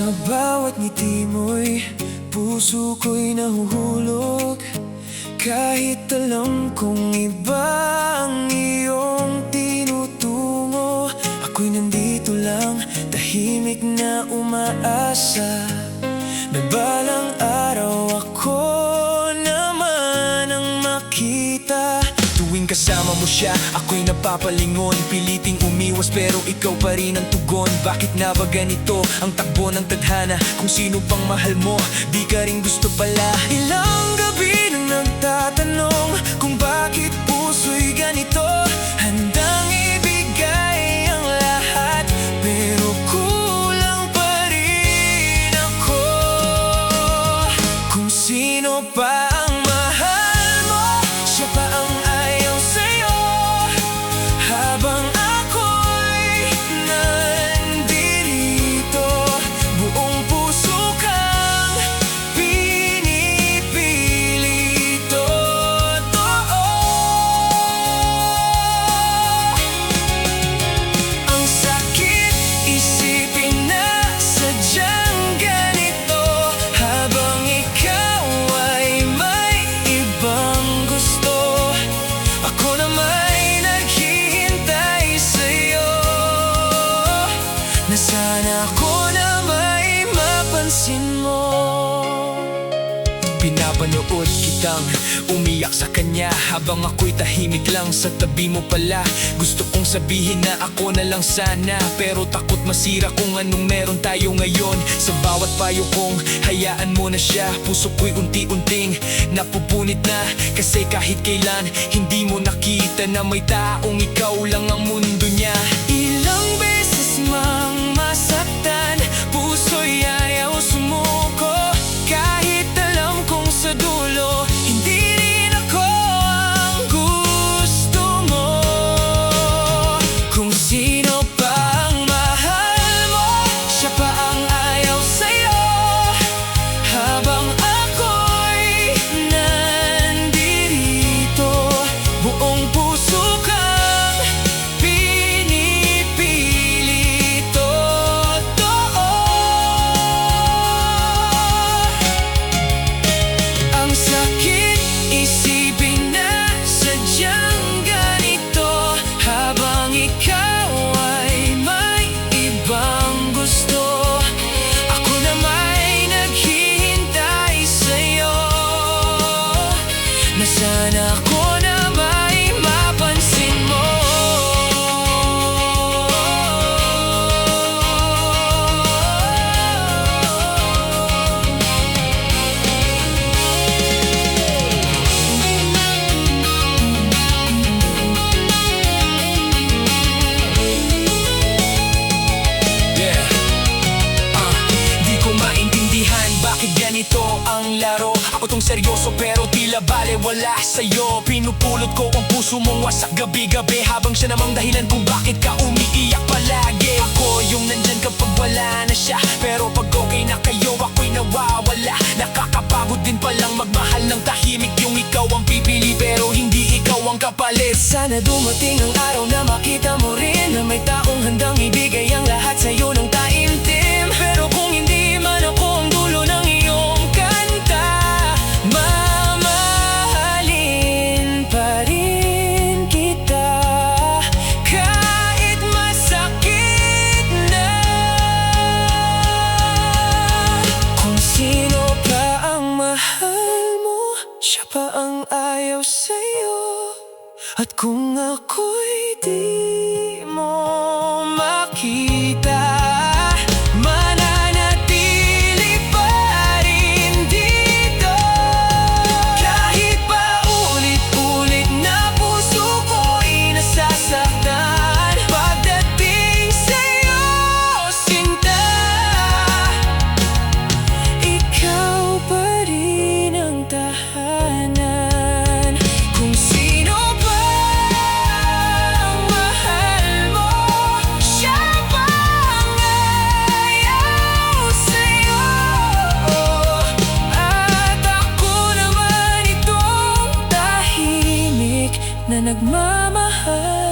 Sa bawat ngiti mo'y puso ko'y nahuhulog. Kahit alam kong iba ang iyong tinutungo, ako'y nandito lang, tahimik na umaasa na balang araw ako naman ang makita. Tuwing kasama mo siya, ako'y napapalingon. Piliting umiwas pero ikaw pa rin ang tugon. Bakit nga ba ganito ang takbo ng tadhana? Kung sino pang mahal mo, di ka rin gusto pala. Ilang gabi nang nagtatanong kung bakit puso'y ganito. Handang ibigay ang lahat pero kulang pa rin ako. Kung sino pa ang mahal mo, siya pa ang ayaw sa'yo. Habang ako'y nandirito, buong puso kang pinipilito. Ang sakit isipin na sadyang ganito. Habang ikaw ay may ibang gusto, ako na may naghihintay sa'yo. Na sana ako na may mapansin mo. Pinapanood kitang umiyak sa kanya habang ako'y tahimik lang sa tabi mo pala. Gusto kong sabihin na ako na lang sana, pero takot masira kung anong meron tayo ngayon. Sa bawat payo kong hayaan mo na siya, puso ko'y unti-unting napupunit na. Kasi kahit kailan hindi mo nakita na may taong ikaw lang ang mundo niya. Ilang beses mang masaktan, puso'y ayaw sumuko. Kahit alam kong sa dulo hindi rin ako ang gusto mo. Kung sino pa ang mahal mo, siya pa ang ayaw sa'yo. Habang ako'y nandirito, buong puso kang pinipilito. Ang sakit isipin na sadyang ganito. Habang ikaw ay may ibang gusto, ako na may naghihintay sa'yo. Na sana ako na may mapansin mo. Di ko maintindihan bakit ganito ang laro. Ako tong seryoso pero tila balewala sa'yo. Pinupulot ko ang puso mong wasak gabi-gabi, habang siya namang dahilan kung bakit ka umiiyak palagi. Ako yung nandyan kapag wala na siya, pero pag okay na kayo ako'y nawawala. Nakakapagod din palang magmahal ng tahimik, yung ikaw ang pipili pero hindi ikaw ang kapalit. Sana dumating ang araw na makita mo rin na may taong handang ibigay ang lahat sa'yo ng taimtim. Pero kung hindi man ako ang dulo ng iyong kanta, mamahalin pa rin kita. Kahit masakit na. Kung sino pa ang mahal mo, siya pa ang ayaw sa'yo. At kung ako'y di mo makita, mananatili pa rin dito. Kahit pa ulit-ulit na puso ko'y nasasaktan, pagdating sa'yo, sinta, ikaw pa rin ang tahanan. Kung sino pa ang mahal mo, siya pa ang ayaw sa'yo. At ako naman itong tahimik na nagmamahal.